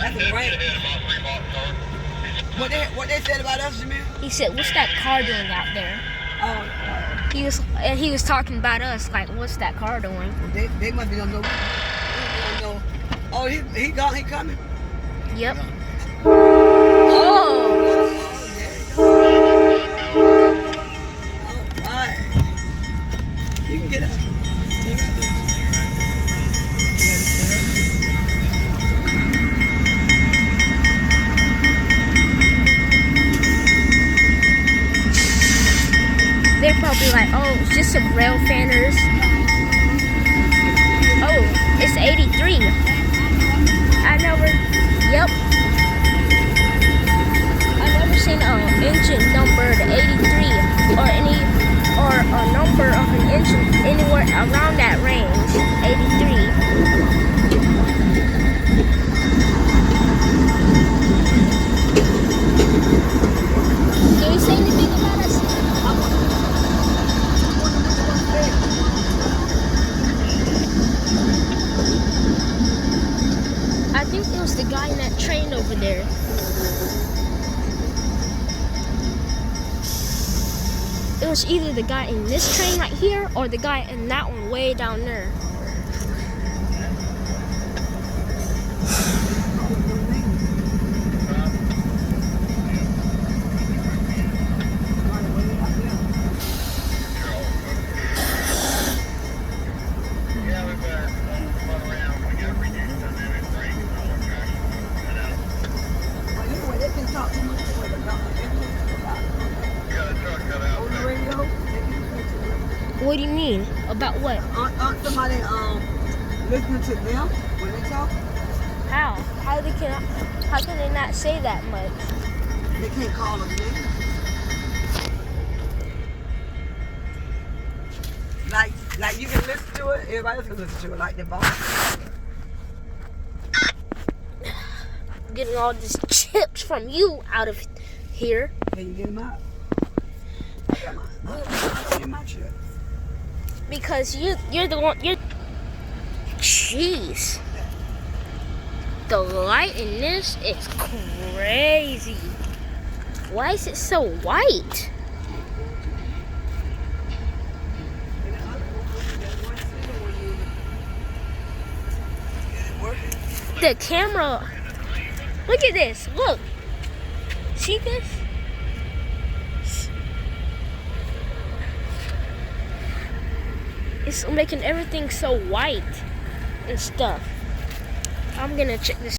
That's a rank. What they said about us, Jameer? He said, "What's that car doing out there?" Oh, He was talking about us, like, "What's that car doing?" they must be don't know. Oh, he gone. He coming. Yep. Oh. Oh. All right. You can get up. They're probably like, "Oh, it's just some rail fanners." Oh, it's 83. Yep. I never seen an engine numbered 83 or a number of an engine anywhere around that range, 83. Can you say anything about us? I think it was the guy in that train over there. It was either the guy in this train right here or the guy in that one way down there. What do you mean? About what? Aren't somebody listening to them when they talk? How? How can they not say that much? They can't call them names. Like you can listen to it, everybody else can listen to it, like the boss. Getting all these chips from you out of here. Can you get them out? Come on, get my chips. Because you're the one. Jeez. The light in this is crazy. Why is it so white? The camera. Look at this. Look. See this? It's making everything so white and stuff. I'm gonna check this.